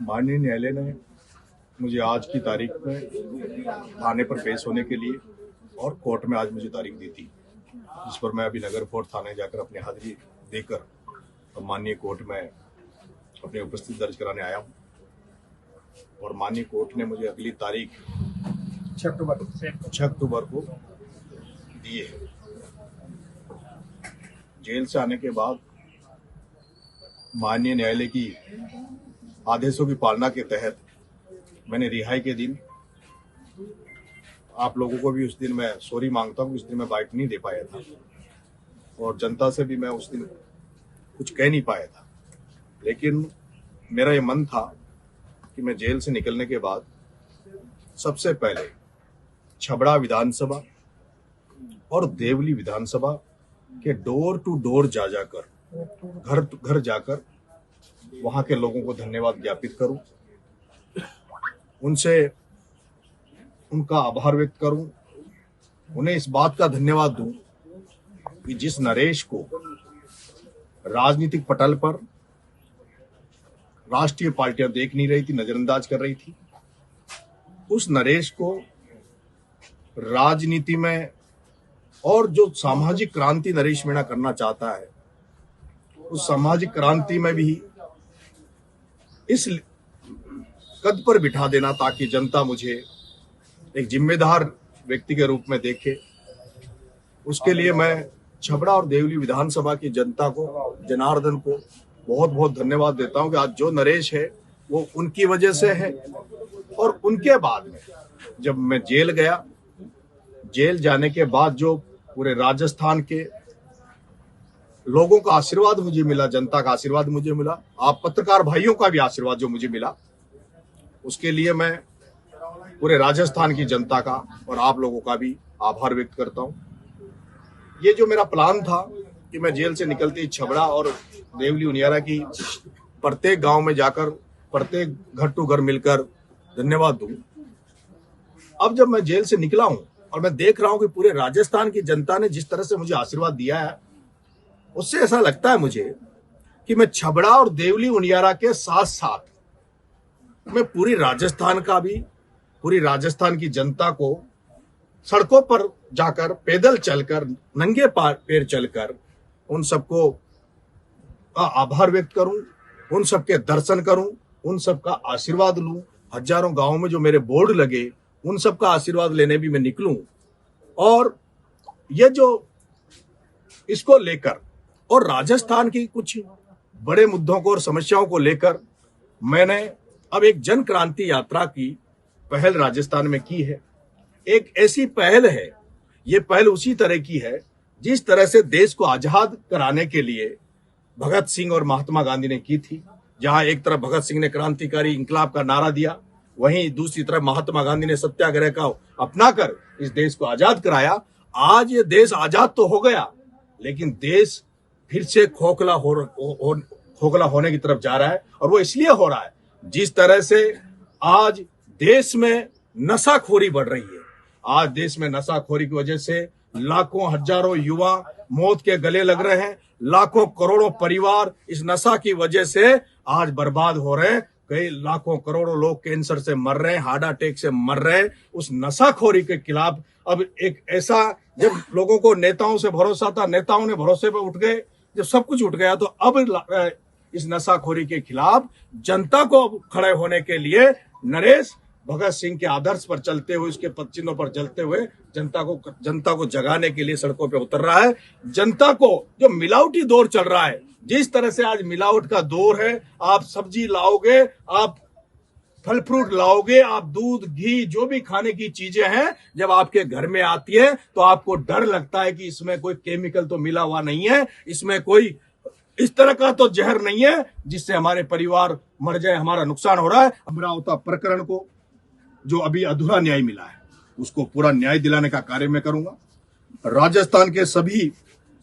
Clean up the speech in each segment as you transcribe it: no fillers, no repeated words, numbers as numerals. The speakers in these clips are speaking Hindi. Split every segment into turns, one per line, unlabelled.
माननीय न्यायालय ने मुझे आज की तारीख में थाने पर पेश होने के लिए और कोर्ट में आज मुझे तारीख दी थी, जिस पर मैं अभी नगर फोर्ट थाने जाकर अपनी हाजिरी देकर माननीय कोर्ट में अपनी उपस्थिति दर्ज कराने आया हूँ। और माननीय कोर्ट ने मुझे अगली तारीख 6 अक्टूबर को दी है। जेल से आने के बाद माननीय न्यायालय की आदेशों की पालना के तहत मैंने रिहाई के दिन आप लोगों को भी उस दिन मैं सॉरी मांगता हूँ, उस दिन मैं बाइट नहीं दे पाया था और जनता से भी मैं उस दिन कुछ कह नहीं पाया था। लेकिन मेरा ये मन था कि मैं जेल से निकलने के बाद सबसे पहले छबड़ा विधानसभा और देवली विधानसभा के डोर टू डोर जाकर घर घर जाकर वहां के लोगों को धन्यवाद ज्ञापित करूं, उनसे उनका आभार व्यक्त करूं, उन्हें इस बात का धन्यवाद दूं कि जिस नरेश को राजनीतिक पटल पर राष्ट्रीय पार्टियां देख नहीं रही थी, नजरअंदाज कर रही थी, उस नरेश को राजनीति में और जो सामाजिक क्रांति नरेश मीणा करना चाहता है, उस सामाजिक क्रांति में भी इस कद पर बिठा देना ताकि जनता मुझे एक जिम्मेदार व्यक्ति के रूप में देखे। उसके लिए मैं छबड़ा और देवली विधानसभा की जनता को, जनार्दन को बहुत बहुत धन्यवाद देता हूं कि आज जो नरेश है वो उनकी वजह से है। और उनके बाद में जब मैं जेल गया, जेल जाने के बाद जो पूरे राजस्थान के लोगों का आशीर्वाद मुझे मिला, जनता का आशीर्वाद मुझे मिला, आप पत्रकार भाइयों का भी आशीर्वाद जो मुझे मिला, उसके लिए मैं पूरे राजस्थान की जनता का और आप लोगों का भी आभार व्यक्त करता हूं। ये जो मेरा प्लान था कि मैं जेल से निकलते ही छबड़ा और देवली उनियारा की प्रत्येक गांव में जाकर प्रत्येक घर टू घर मिलकर धन्यवाद दूं। अब जब मैं जेल से निकला हूं और मैं देख रहा हूं कि पूरे राजस्थान की जनता ने जिस तरह से मुझे आशीर्वाद दिया है, उससे ऐसा लगता है मुझे कि मैं छबड़ा और देवली उनियारा के साथ साथ मैं पूरी राजस्थान का भी, पूरी राजस्थान की जनता को सड़कों पर जाकर, पैदल चलकर, नंगे पैर चलकर उन सबको का आभार व्यक्त करूं, उन सबके दर्शन करूं, उन सबका आशीर्वाद लूं। हजारों गांवों में जो मेरे बोर्ड लगे, उन सबका आशीर्वाद लेने भी मैं निकलूं। और ये जो इसको लेकर और राजस्थान की कुछ बड़े मुद्दों को और समस्याओं को लेकर मैंने अब एक जन क्रांति यात्रा की पहल राजस्थान में की है। एक ऐसी पहल है, ये पहल उसी तरह की है जिस तरह से देश को आजाद कराने के लिए भगत सिंह और महात्मा गांधी ने की थी। जहां एक तरफ भगत सिंह ने क्रांतिकारी इंकलाब का नारा दिया, वहीं दूसरी तरफ महात्मा गांधी ने सत्याग्रह का अपनाकर इस देश को आजाद कराया। आज ये देश आजाद तो हो गया, लेकिन देश फिर से खोखला होने की तरफ जा रहा है। और वो इसलिए हो रहा है जिस तरह से आज देश में नशाखोरी बढ़ रही है। आज देश में नशाखोरी की वजह से लाखों हजारों युवा मौत के गले लग रहे हैं, लाखों करोड़ों परिवार इस नशा की वजह से आज बर्बाद हो रहे हैं। कई लाखों करोड़ों लोग कैंसर से मर रहे हैं, हार्ट अटैक से मर रहे हैं। उस नशाखोरी के खिलाफ अब एक ऐसा, जब लोगों को नेताओं से भरोसा था, नेताओं ने भरोसे पर उठ गए, जब सब कुछ उठ गया, तो अब इस नशाखोरी के खिलाफ जनता को खड़े होने के लिए नरेश भगत सिंह के आदर्श पर चलते हुए, उसके पदचिन्हों पर चलते हुए जनता को जगाने के लिए सड़कों पे उतर रहा है। जनता को जो मिलावटी दौर चल रहा है, जिस तरह से आज मिलावट का दौर है, आप सब्जी लाओगे, आप फल फ्रूट लाओगे, आप दूध घी जो भी खाने की चीजें हैं, जब आपके घर में आती है तो आपको डर लगता है कि इसमें कोई केमिकल तो मिला हुआ नहीं है, इसमें कोई इस तरह का तो जहर नहीं है जिससे हमारे परिवार मर जाए, हमारा नुकसान हो रहा है। अमरावती प्रकरण को जो अभी अधूरा न्याय मिला है, उसको पूरा न्याय दिलाने का कार्य मैं करूंगा। राजस्थान के सभी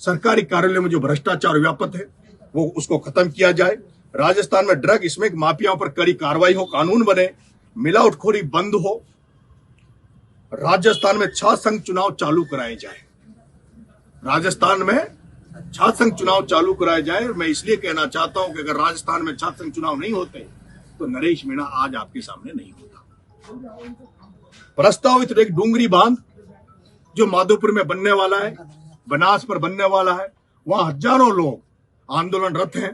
सरकारी कार्यालयों में जो भ्रष्टाचार व्याप्त है, वो उसको खत्म किया जाए। राजस्थान में ड्रग स्मैक माफियाओं पर कड़ी कार्रवाई हो, कानून बने, मिलावटखोरी बंद हो। राजस्थान में छात्र संघ चुनाव चालू कराए जाए। राजस्थान में छात्र संघ चुनाव चालू कराए जाए। मैं इसलिए कहना चाहता हूं कि अगर राजस्थान में छात्र संघ चुनाव नहीं होते तो नरेश मीणा आज आपके सामने नहीं होता। प्रस्तावित एक डूंगरी बांध जो माधोपुर में बनने वाला है, बनास पर बनने वाला है, वहां हजारों लोग आंदोलनरत हैं,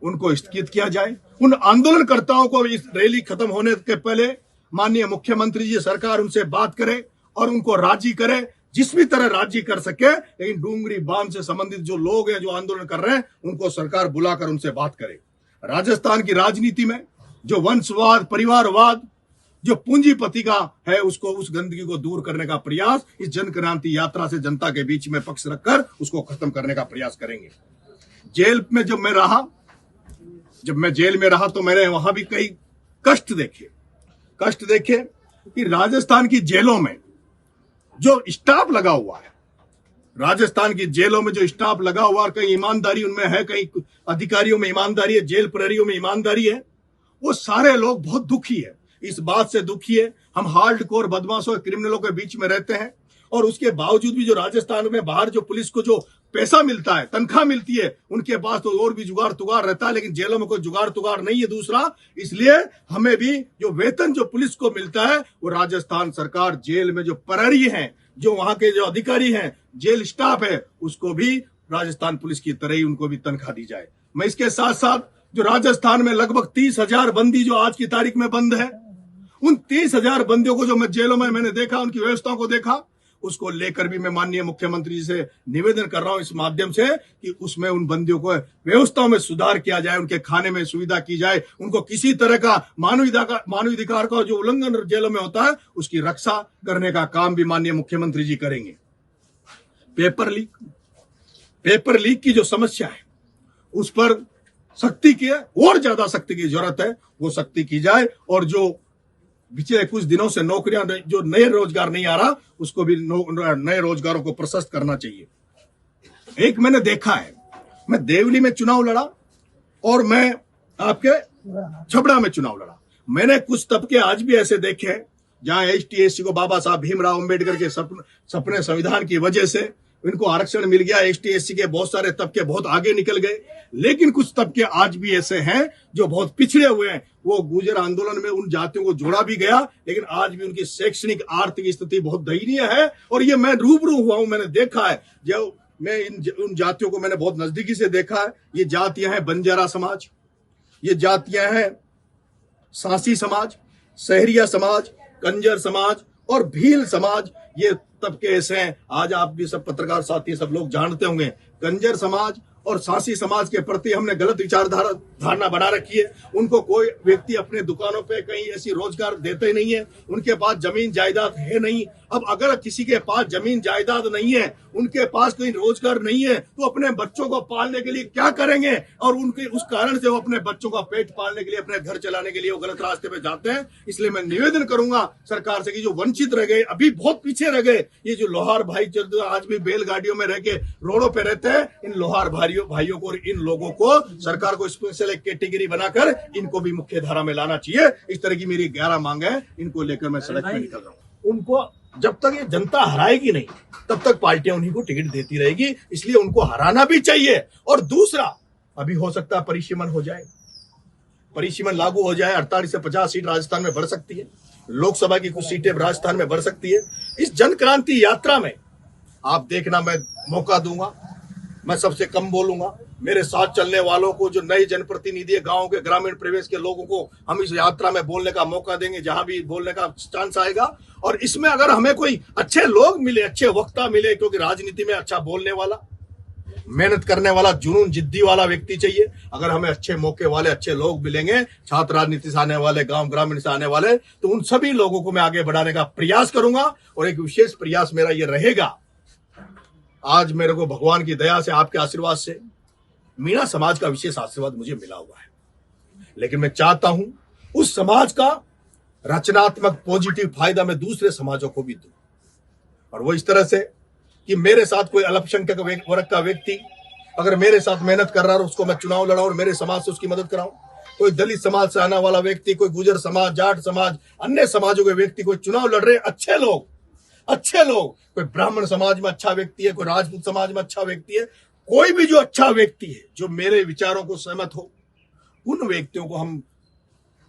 उनको स्थगित किया जाए। उन आंदोलनकर्ताओं को इस रैली खत्म होने के पहले माननीय मुख्यमंत्री जी सरकार उनसे बात करे और उनको राजी करे, जिस भी तरह राजी कर सके। लेकिन डूंगरी बांध से संबंधित जो लोग हैं, जो आंदोलन कर रहे हैं, उनको सरकार बुलाकर उनसे बात करे। राजस्थान की राजनीति में जो वंशवाद, परिवारवाद, जो पूंजीपति का है, उसको, उस गंदगी को दूर करने का प्रयास इस जन क्रांति यात्रा से जनता के बीच में पक्ष रखकर उसको खत्म करने का प्रयास करेंगे। जेल में जब मैं जेल में रहा तो मैंने वहां भी कई कष्ट देखे कि राजस्थान की जेलों में जो स्टाफ लगा हुआ है, राजस्थान की जेलों में जो स्टाफ लगा हुआ है, कहीं ईमानदारी उनमें है, कहीं अधिकारियों में ईमानदारी है, जेल प्रहरियों में ईमानदारी है, वो सारे लोग बहुत दुखी है। इस बात से दुखी है, हम हार्डकोर बदमाशों, क्रिमिनलों के बीच में रहते हैं और उसके बावजूद भी जो राजस्थान में बाहर जो पुलिस को जो पैसा मिलता है, तनख्वाह मिलती है, उनके पास तो और भी जुगाड़ तुगाड़ रहता है, लेकिन जेलों में कोई जुगाड़ तुगाड़ नहीं है। दूसरा, इसलिए हमें भी जो वेतन जो पुलिस को मिलता है, वो राजस्थान सरकार जेल में जो प्रहरी हैं, जो वहां के जो अधिकारी हैं, जेल स्टाफ है, उसको भी राजस्थान पुलिस की तरह ही उनको भी तनख्वाह दी जाए। मैं इसके साथ साथ जो राजस्थान में लगभग 30,000 बंदी जो आज की तारीख में बंद है, उन 30,000 बंदियों को जो मैं जेलों में मैंने देखा, उनकी व्यवस्थाओं को देखा, उसको लेकर भी मैं माननीय मुख्यमंत्री जी से निवेदन कर रहा हूं इस माध्यम से कि उसमें उन बंदियों को व्यवस्थाओं में सुधार किया जाए, उनके खाने में सुविधा की जाए, उनको किसी तरह का मानवाधिकार का जो उल्लंघन जेलों में होता है उसकी रक्षा करने का काम भी माननीय मुख्यमंत्री जी करेंगे। पेपर लीक की जो समस्या है, उस पर सख्ती की है, और ज्यादा सख्ती की जरूरत है, वो सख्ती की जाए। और जो पिछले कुछ दिनों से नौकरियां, जो नए रोजगार नहीं आ रहा, उसको भी नए रोजगारों को प्रशस्त करना चाहिए। एक मैंने देखा है, मैं देवली में चुनाव लड़ा और मैं आपके छबड़ा में चुनाव लड़ा। मैंने कुछ तबके आज भी ऐसे देखे हैं जहां ST/SC को बाबा साहब भीमराव अंबेडकर के सपने संविधान की वजह से इनको आरक्षण मिल गया। ST/SC के बहुत सारे तबके बहुत आगे निकल गए, लेकिन कुछ तबके आज भी ऐसे हैं जो बहुत पिछड़े हुए हैं। वो गुर्जर आंदोलन में उन जातियों को जोड़ा भी गया, लेकिन आज भी उनकी शैक्षणिक आर्थिक स्थिति बहुत दयनीय है। और ये मैं रूबरू हुआ हूं, मैंने देखा है, जब मैं उन जातियों को मैंने बहुत नजदीकी से देखा है। ये जातियां हैं बंजारा समाज, ये जातियां हैं सांसी समाज, सहरिया समाज, कंजर समाज और भील समाज। ये तबके ऐसे हैं, आज आप भी सब पत्रकार साथी सब लोग जानते होंगे। कंजर समाज और सांसी समाज के प्रति हमने गलत धारणा बना रखी है। उनको कोई व्यक्ति अपने दुकानों पे कहीं ऐसी रोजगार देते नहीं है, उनके पास जमीन जायदाद है नहीं। अब अगर किसी के पास जमीन जायदाद नहीं है, उनके पास कोई रोजगार नहीं है, तो अपने बच्चों को पालने के लिए क्या करेंगे? और उनके उस कारण से वो अपने बच्चों का पेट पालने के लिए, अपने घर चलाने के लिए वो गलत रास्ते पे जाते हैं। इसलिए मैं निवेदन करूंगा सरकार से कि जो वंचित रह गए, अभी बहुत पीछे रह गए, ये जो लोहार भाई जो आज भी बैलगाड़ियों में रह के रोडों पे रहते हैं, इन लोहार भाइयों को और इन लोगों को सरकार को स्पेशल एक कैटेगरी बनाकर इनको भी मुख्य धारा में लाना चाहिए। इस तरह की मेरी 11 मांग है, इनको लेकर मैं सड़क पे निकल रहा हूं। उनको जब तक ये जनता हराएगी नहीं, तब तक पार्टियां उन्हीं को टिकट देती रहेगी, इसलिए उनको हराना भी चाहिए। और दूसरा, अभी हो सकता है परिसीमन हो जाए, परिसीमन लागू हो जाए, 48 से 50 सीट राजस्थान में बढ़ सकती है, लोकसभा की कुछ सीटें राजस्थान में बढ़ सकती है। इस जन क्रांति यात्रा में आप देखना, मैं मौका दूंगा, मैं सबसे कम बोलूंगा। मेरे साथ चलने वालों को, जो नए जनप्रतिनिधि गांव के ग्रामीण प्रवेश के लोगों को हम इस यात्रा में बोलने का मौका देंगे, जहां भी बोलने का चांस आएगा। और इसमें अगर हमें कोई अच्छे लोग मिले, अच्छे वक्ता मिले, क्योंकि राजनीति में अच्छा बोलने वाला, मेहनत करने वाला, जुनून जिद्दी वाला व्यक्ति चाहिए। अगर हमें अच्छे मौके वाले अच्छे लोग मिलेंगे, छात्र राजनीति से आने वाले, गांव ग्रामीण से आने वाले, तो उन सभी लोगों को मैं आगे बढ़ाने का प्रयास करूंगा। और एक विशेष प्रयास मेरा ये रहेगा, आज मेरे को भगवान की दया से, आपके आशीर्वाद से, मीणा समाज का विशेष आशीर्वाद मुझे मिला हुआ है, लेकिन मैं चाहता हूं उस समाज का रचनात्मक पॉजिटिव फायदा मैं दूसरे समाजों को भी दूं। और वो इस तरह से कि मेरे साथ कोई अल्पसंख्यक वर्ग का व्यक्ति अगर मेरे साथ मेहनत कर रहा है, उसको मैं चुनाव लड़ाऊं और मेरे समाज से उसकी मदद कराऊं। कोई दलित समाज से आने वाला व्यक्ति, कोई गुजर समाज, जाट समाज, अन्य समाजों के व्यक्ति कोई चुनाव लड़ रहे, अच्छे लोग, कोई ब्राह्मण समाज में अच्छा व्यक्ति है, कोई राजपूत समाज में अच्छा व्यक्ति है, कोई भी जो अच्छा व्यक्ति है, जो मेरे विचारों को सहमत हो, उन व्यक्तियों को हम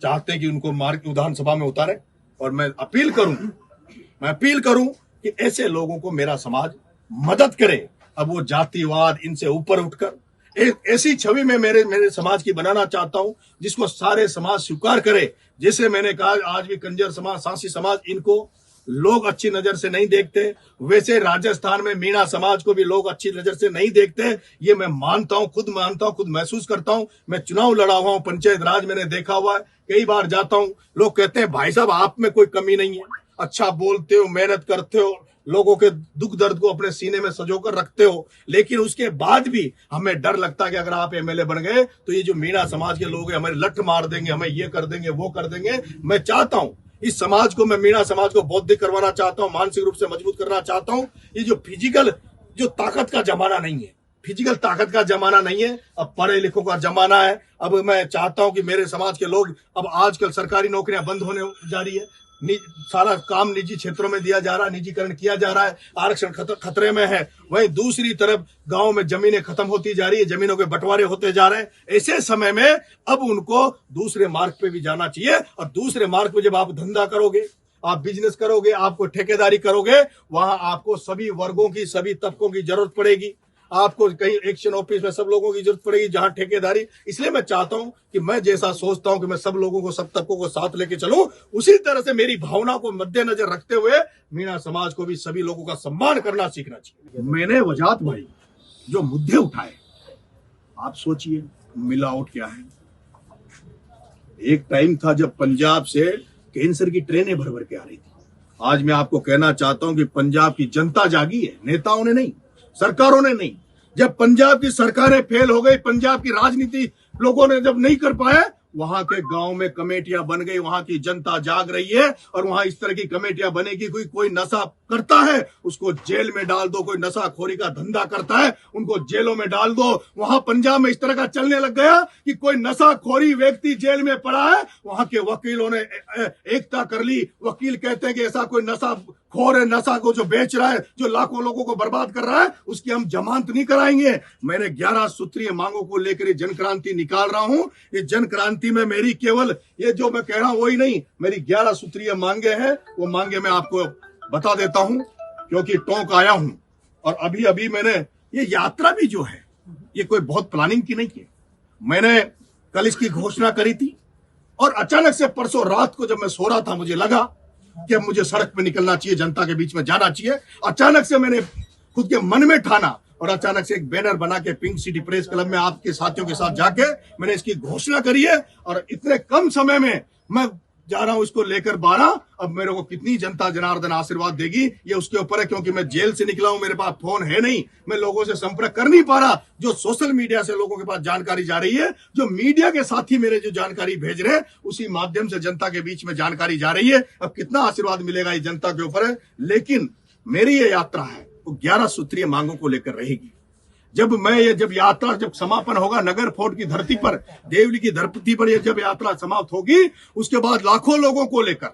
चाहते हैं कि उनको मार के विधानसभा में उतारे। और मैं अपील करूं कि ऐसे लोगों को मेरा समाज मदद करे। अब वो जातिवाद इनसे ऊपर उठकर एक ऐसी छवि में मेरे समाज की बनाना चाहता हूं जिसको सारे समाज स्वीकार करे। जैसे मैंने कहा, आज भी कंजर समाज, सांसी समाज, इनको लोग अच्छी नजर से नहीं देखते, वैसे राजस्थान में मीणा समाज को भी लोग अच्छी नजर से नहीं देखते। ये मैं मानता हूं, खुद महसूस करता हूं। मैं चुनाव लड़ा हुआ हूं, पंचायत राज मैंने देखा हुआ है, कई बार जाता हूं, लोग कहते हैं भाई साहब आप में कोई कमी नहीं है, अच्छा बोलते हो, मेहनत करते हो, लोगों के दुख दर्द को अपने सीने में सजोकर रखते हो, लेकिन उसके बाद भी हमें डर लगता है कि अगर आप एमएलए बन गए तो ये जो मीणा समाज के लोग हैं हमें लठ मार देंगे, हमें ये कर देंगे, वो कर देंगे। मैं चाहता हूं इस समाज को, मैं मीणा समाज को बौद्धिक करवाना चाहता हूं, मानसिक रूप से मजबूत करना चाहता हूं। ये जो फिजिकल जो ताकत का जमाना नहीं है, फिजिकल ताकत का जमाना नहीं है, अब पढ़े लिखों का जमाना है। अब मैं चाहता हूं कि मेरे समाज के लोग, अब आजकल सरकारी नौकरियां बंद होने जा रही है, सारा काम निजी क्षेत्रों में दिया जा रहा है, निजीकरण किया जा रहा है, आरक्षण खतरे में है। वहीं दूसरी तरफ गांव में जमीनें खत्म होती जा रही है, जमीनों के बंटवारे होते जा रहे हैं। ऐसे समय में अब उनको दूसरे मार्ग पे भी जाना चाहिए। और दूसरे मार्ग पे जब आप धंधा करोगे, आप बिजनेस करोगे, आपको ठेकेदारी करोगे, वहां आपको सभी वर्गों की, सभी तबकों की जरूरत पड़ेगी। आपको कहीं एक्शन ऑफिस में सब लोगों की जरूरत पड़ेगी जहां ठेकेदारी। इसलिए मैं चाहता हूं कि मैं जैसा सोचता हूं कि मैं सब लोगों को, सब तबकों को साथ लेके चलूं, उसी तरह से मेरी भावना को मद्देनजर रखते हुए मीणा समाज को भी सभी लोगों का सम्मान करना सीखना चाहिए। मैंने वजात भाई जो मुद्दे उठाए, आप सोचिए मिलावट क्या है। एक टाइम था जब पंजाब से कैंसर की ट्रेनें भर भर के आ रही थी। आज मैं आपको कहना चाहता हूं कि पंजाब की जनता जागी है, नेताओं ने नहीं, सरकारों ने नहीं। जब पंजाब की सरकारें फेल हो गई, पंजाब की राजनीति लोगों ने जब नहीं कर पाए, वहां के गांव में कमेटियां बन गई, वहां की जनता जाग रही है। और वहां इस तरह की कमेटियां बनेगी, कोई नशा करता है उसको जेल में डाल दो, कोई नशाखोरी का धंधा करता है उनको जेलों में डाल दो। वहां पंजाब में इस तरह का चलने लग गया कि कोई नशाखोरी व्यक्ति जेल में पड़ा है, वहां के वकीलों ने एकता कर ली। वकील कहते हैं कि ऐसा कोई नशाखोर है, नशा को जो बेच रहा है, जो लाखों लोगों को बर्बाद कर रहा है, उसकी हम जमानत नहीं कराएंगे। मैंने 11 सूत्रीय मांगों को लेकर जन क्रांति निकाल रहा हूं। ये जन क्रांति में मेरी केवल ये जो मैं कह रहा हूं वही नहीं, मेरी 11 सूत्रीय मांगे हैं। वो मांगे मैं आपको बता देता हूं क्योंकि टोंक आया हूं। और अभी अभी मैंने ये यात्रा भी जो है, ये कोई बहुत प्लानिंग की नहीं की। मैंने कल इसकी घोषणा करी थी और अचानक से परसों रात को जब मैं सो रहा था, मुझे लगा कि अब मुझे सड़क पे निकलना चाहिए, जनता के बीच में जाना चाहिए। अचानक से मैंने खुद के मन में ठाना और अचानक से एक बैनर बना के पिंक सिटी प्रेस क्लब में आपके साथियों के साथ जाके मैंने इसकी घोषणा करी है। और इतने कम समय में मैं जा रहा हूं इसको लेकर 12। अब मेरे को कितनी जनता जनार्दन आशीर्वाद देगी ये उसके ऊपर है, क्योंकि मैं जेल से निकला हूं, मेरे पास फोन है नहीं, मैं लोगों से संपर्क कर नहीं पा रहा। जो सोशल मीडिया से लोगों के पास जानकारी जा रही है, जो मीडिया के साथी मेरे जो जानकारी भेज रहे हैं, उसी माध्यम से जनता के बीच में जानकारी जा रही है। अब कितना आशीर्वाद मिलेगा ये जनता के ऊपर है। लेकिन मेरी ये यात्रा है वो 11 सूत्रीय मांगों को लेकर रहेगी। जब यात्रा जब समापन होगा नगर फोर्ट की धरती पर, देवली की धरती पर जब यात्रा समाप्त होगी, उसके बाद लाखों लोगों को लेकर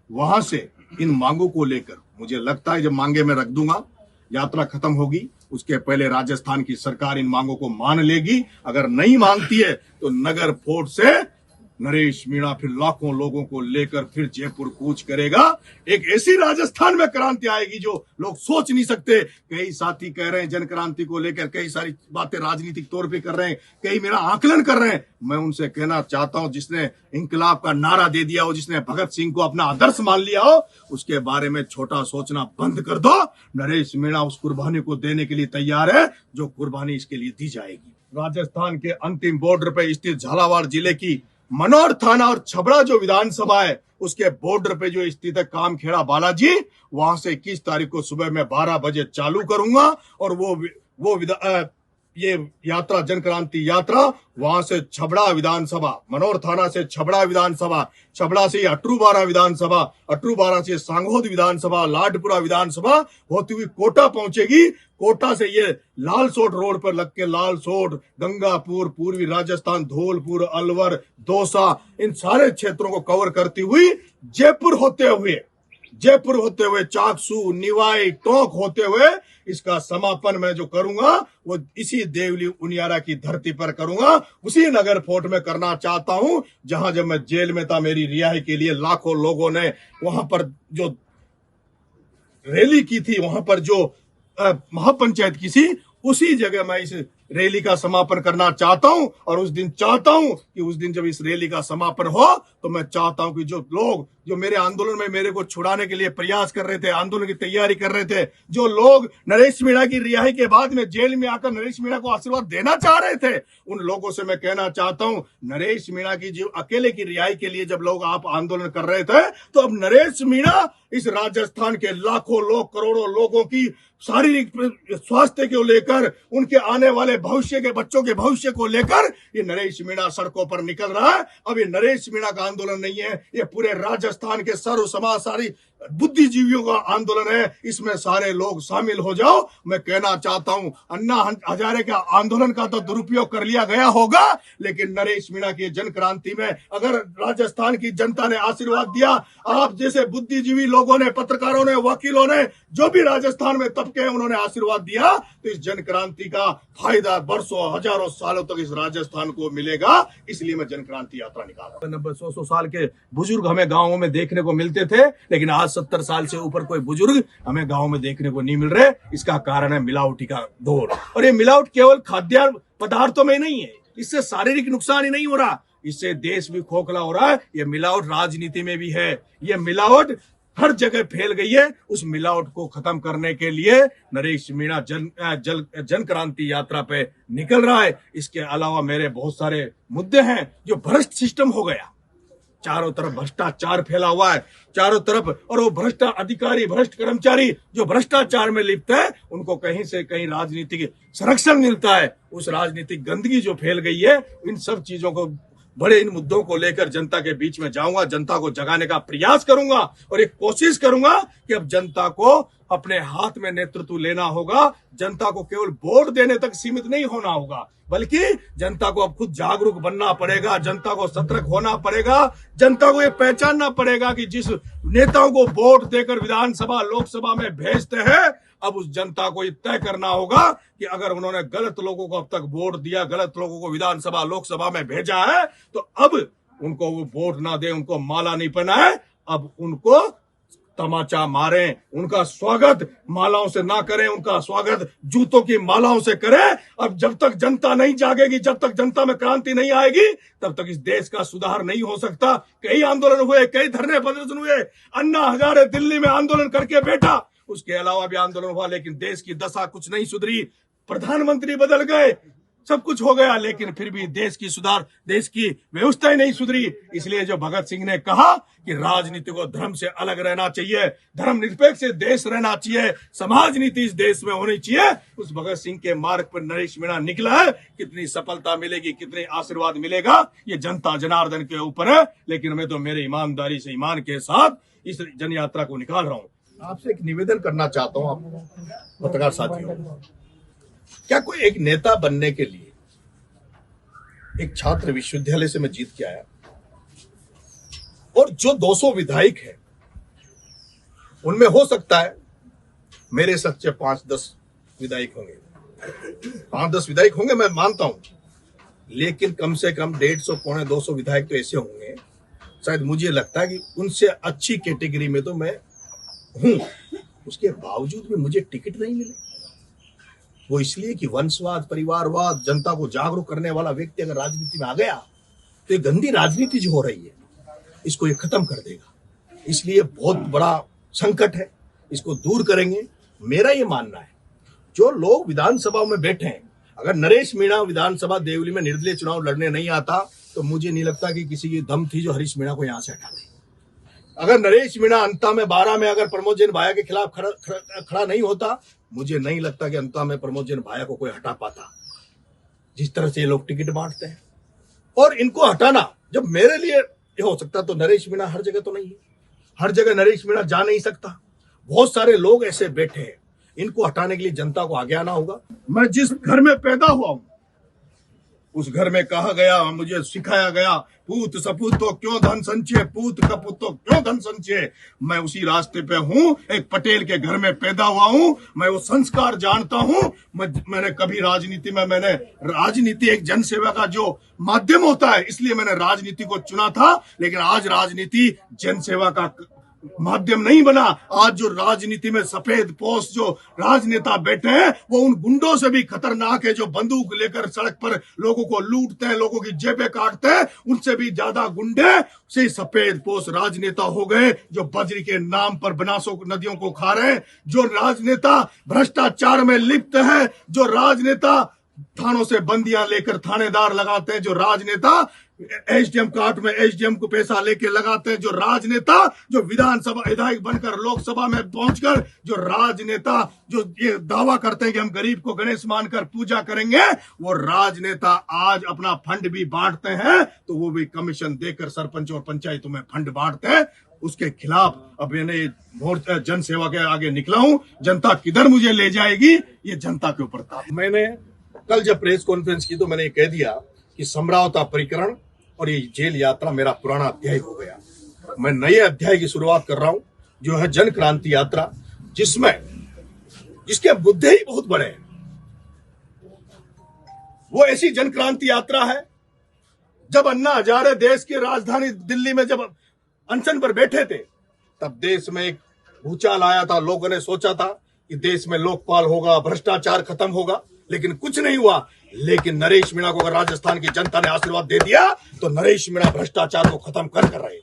वहां से इन मांगों को लेकर, मुझे लगता है जब मांगे मैं रख दूंगा, यात्रा खत्म होगी, उसके पहले राजस्थान की सरकार इन मांगों को मान लेगी। अगर नहीं मांगती है तो नगर फोर्ट से नरेश मीणा फिर लाखों लोगों को लेकर फिर जयपुर कूच करेगा। एक ऐसी राजस्थान में क्रांति आएगी जो लोग सोच नहीं सकते। कई साथी कह रहे हैं जन क्रांति को लेकर कई सारी बातें राजनीतिक तौर पे कर रहे हैं, कई मेरा आकलन कर रहे हैं। मैं उनसे कहना चाहता हूं, जिसने इंकलाब का नारा दे दिया हो, जिसने भगत सिंह को अपना आदर्श मान लिया हो, उसके बारे में छोटा सोचना बंद कर दो। नरेश मीणा उस कुर्बानी को देने के लिए तैयार है जो कुर्बानी इसके लिए दी जाएगी। राजस्थान के अंतिम बॉर्डर पर स्थित झालावाड़ जिले की मनोर थाना और छबड़ा जो विधानसभा है, उसके बॉर्डर पे जो स्थित है कामखेड़ा बालाजी, वहां से 21 तारीख को सुबह में 12 बजे चालू करूंगा। और ये यात्रा जन क्रांति यात्रा वहां से छबड़ा विधानसभा, मनोर थाना से छबड़ा विधानसभा, छबड़ा से अटरूबारा विधानसभा, अटरूबारा से सांगोद विधानसभा, लाडपुरा विधानसभा होती हुई कोटा पहुंचेगी। कोटा से ये लालसोट रोड पर लग के लालसोट, गंगापुर, पूर्वी राजस्थान, धौलपुर, अलवर, दौसा, इन सारे क्षेत्रों को कवर करती हुई जयपुर होते हुए जयपुर होते हुए चाकसू, निवाई, टोंक होते हुए इसका समापन मैं जो करूंगा वो इसी देवली उनियारा की धरती पर करूंगा। उसी नगर फोर्ट में करना चाहता हूं जहां जब मैं जेल में था, मेरी रिहाई के लिए लाखों लोगों ने वहां पर जो रैली की थी, वहां पर जो महापंचायत की थी, उसी जगह मैं इस रैली का समापन करना चाहता हूं। और उस दिन चाहता हूं कि उस दिन जब इस रैली का समापन हो तो मैं चाहता हूं कि जो लोग जो मेरे आंदोलन में मेरे को छुड़ाने के लिए प्रयास कर रहे थे, आंदोलन की तैयारी कर रहे थे, जो लोग नरेश मीणा की रिहाई के बाद में जेल में आकर नरेश मीणा को आशीर्वाद देना चाह रहे थे, उन लोगों से मैं कहना चाहता हूं, नरेश मीणा की जो अकेले की रिहाई के लिए जब लोग आप आंदोलन कर रहे थे, तो अब नरेश मीणा इस राजस्थान के लाखों लोग, करोड़ों लोगों की शारीरिक स्वास्थ्य को लेकर, उनके आने वाले भविष्य के बच्चों के भविष्य को लेकर ये नरेश मीणा सड़कों पर निकल रहा है। अब ये नरेश मीणा का आंदोलन नहीं है, ये पूरे राजस्थान के सर्व समाज, सारी बुद्धिजीवियों का आंदोलन है। इसमें सारे लोग शामिल हो जाओ। मैं कहना चाहता हूं, अन्ना हजारे का आंदोलन का तो दुरुपयोग कर लिया गया होगा, लेकिन नरेश मीणा की जन क्रांति में अगर राजस्थान की जनता ने आशीर्वाद दिया, आप जैसे बुद्धिजीवी लोगों ने, पत्रकारों ने, वकीलों ने, जो भी राजस्थान में तबके हैं, उन्होंने आशीर्वाद दिया, तो इस जन क्रांति का फायदा वर्षों, हजारों सालों तक इस राजस्थान को मिलेगा। इसलिए मैं जन क्रांति यात्रा निकाल रहा हूं। 90-100 साल के बुजुर्ग हमें गांवों में देखने को मिलते थे, लेकिन आज 70 साल से ऊपर कोई बुजुर्ग हमें गांव में देखने को नहीं मिल रहे। इसका कारण है मिलावटी का दौर। और ये मिलावट केवल खाद्य पदार्थों में नहीं है, इससे शारीरिक नुकसान ही नहीं हो रहा, इससे देश भी खोखला हो रहा है। ये मिलावट राजनीति में भी है, ये मिलावट हर जगह फैल गई है। उस मिलावट को खत्म करने के लिए नरेश मीणा जन क्रांति यात्रा पे निकल रहा है। इसके अलावा मेरे बहुत सारे मुद्दे हैं। जो भ्रष्ट सिस्टम हो गया, चारों तरफ भ्रष्टाचार फैला हुआ है, चारों तरफ, और वो भ्रष्ट अधिकारी, भ्रष्ट कर्मचारी जो भ्रष्टाचार में लिप्त है, उनको कहीं से कहीं राजनीतिक संरक्षण मिलता है। उस राजनीतिक गंदगी जो फैल गई है, इन सब चीजों को, बड़े इन मुद्दों को लेकर जनता के बीच में जाऊंगा, जनता को जगाने का प्रयास करूंगा और एक कोशिश करूंगा कि अब जनता को अपने हाथ में नेतृत्व लेना होगा। जनता को केवल वोट देने तक सीमित नहीं होना होगा, बल्कि जनता को अब खुद जागरूक बनना पड़ेगा, जनता को सतर्क होना पड़ेगा, जनता को ये पहचानना पड़ेगा कि जिस नेताओं को वोट देकर विधानसभा, लोकसभा में भेजते हैं, अब उस जनता को ये तय करना होगा कि अगर उन्होंने गलत लोगों को अब तक वोट दिया, गलत लोगों को विधानसभा, लोकसभा में भेजा है, तो अब उनको वो वोट ना दे, उनको माला नहीं पहनाए, अब उनको तमाचा मारें, उनका स्वागत मालाओं से ना करें, उनका स्वागत जूतों की मालाओं से करें। अब जब तक जनता नहीं जागेगी, जब तक जनता में क्रांति नहीं आएगी, तब तक इस देश का सुधार नहीं हो सकता। कई आंदोलन हुए, कई धरने प्रदर्शन हुए, अन्ना हजारे दिल्ली में आंदोलन करके बैठा, उसके अलावा भी आंदोलन हुआ, लेकिन देश की दशा कुछ नहीं सुधरी। प्रधानमंत्री बदल गए, सब कुछ हो गया, लेकिन फिर भी देश की व्यवस्था नहीं सुधरी। इसलिए जो भगत सिंह ने कहा कि राजनीति को धर्म से अलग रहना चाहिए, धर्मनिरपेक्ष देश रहना चाहिए, समाज नीति इस देश में होनी चाहिए, उस भगत सिंह के मार्ग पर नरेश मीणा निकला है। कितनी सफलता मिलेगी, कितने आशीर्वाद मिलेगा, ये जनता जनार्दन के ऊपर है, लेकिन मैं तो मेरे ईमानदारी से, ईमान के साथ इस जन यात्रा को निकाल रहा हूं। आपसे एक निवेदन करना चाहता हूं, आप पत्रकार साथियों, क्या कोई एक नेता बनने के लिए, एक छात्र विश्वविद्यालय से मैं जीत के आया, और जो 200 विधायक है, उनमें हो सकता है मेरे सच्चे 5-10 विधायक होंगे, 5-10 विधायक होंगे, मैं मानता हूं, लेकिन कम से कम 150-200 विधायक तो ऐसे होंगे, शायद मुझे लगता है कि उनसे अच्छी कैटेगरी में तो मैं हूं। उसके बावजूद भी मुझे टिकट नहीं मिले। वो इसलिए कि वंशवाद, परिवारवाद, जनता को जागरूक करने वाला व्यक्ति अगर राजनीति में आ गया, तो ये गंदी राजनीति जो हो रही है, इसको ये खत्म कर देगा। इसलिए बहुत बड़ा संकट है, इसको दूर करेंगे। मेरा ये मानना है, जो लोग विधानसभा में बैठे हैं, अगर नरेश मीणा विधानसभा देवली में निर्दलीय चुनाव लड़ने नहीं आता, तो मुझे नहीं लगता कि किसी की दम थी जो हरीश मीणा को यहां से हटा दे। अगर नरेश मीणा अंता में 12 में अगर प्रमोद जैन भाया के खिलाफ खड़ा नहीं होता, मुझे नहीं लगता कि अंता में प्रमोद जैन भाया को कोई हटा पाता। जिस तरह से ये लोग टिकट बांटते हैं, और इनको हटाना जब मेरे लिए ये हो सकता, तो नरेश मीणा हर जगह तो नहीं है, हर जगह नरेश मीणा जा नहीं सकता। बहुत सारे लोग ऐसे बैठे हैं, इनको हटाने के लिए जनता को आगे आना होगा। मैं जिस घर में पैदा हुआ हूं, उस घर में कहा गया, मुझे सिखाया गया, पूत सपूत तो क्यों धन संचय, पूत कपूत तो क्यों धन संचय। मैं उसी रास्ते पे हूं, एक पटेल के घर में पैदा हुआ हूं, मैं वो संस्कार जानता हूं। मैंने कभी राजनीति एक जनसेवा का जो माध्यम होता है, इसलिए मैंने राजनीति को चुना था। लेकिन आज राजनीति जनसेवा का माध्यम नहीं बना। आज जो राजनीति में सफेद पोश जो राजनेता बैठे हैं, वो उन गुंडों से भी खतरनाक है, जो बंदूक लेकर सड़क पर लोगों को लूटते हैं, लोगों की जेबें काटते हैं। उनसे भी ज्यादा गुंडे से सफेद पोश राजनेता हो गए, जो बजरी के नाम पर बनासों नदियों को खा रहे हैं, जो राजनेता भ्रष्टाचार में लिप्त है, जो राजनेता थानों से बंदियां लेकर थानेदार लगाते हैं, जो राजनेता एसडीएम कार्ड में एसडीएम को पैसा लेके लगाते हैं, जो राजनेता जो विधानसभा विधायक बनकर लोकसभा में पहुंचकर जो राजनेता जो ये दावा करते हैं कि हम गरीब को गणेश मानकर पूजा करेंगे, वो राजनेता आज अपना फंड भी बांटते हैं, तो वो भी कमीशन देकर सरपंच और पंचायतों में फंड बांटते हैं। उसके खिलाफ अब मैंने मोर्चा जनसेवा के आगे निकला हूं। जनता किधर मुझे ले जाएगी, ये जनता के ऊपर था। मैंने कल जब प्रेस कॉन्फ्रेंस की तो मैंने ये कह दिया कि समरावता प्रकरण और ये जेल यात्रा मेरा पुराना अध्याय हो गया। मैं नए अध्याय की शुरुआत कर रहा हूं, जो है जन क्रांति यात्रा, जिसके मुद्दे ही बहुत बड़े हैं। वो ऐसी जन क्रांति यात्रा है, जब अन्ना हजारे देश की राजधानी दिल्ली में जब अनशन पर बैठे थे, तब देश में एक भूचाल आया था। लोगों ने सोचा था कि देश में लोकपाल होगा, भ्रष्टाचार खत्म होगा, लेकिन कुछ नहीं हुआ। लेकिन नरेश मीणा को अगर राजस्थान की जनता ने आशीर्वाद दे दिया, तो नरेश मीणा भ्रष्टाचार को खत्म कर रहे हैं।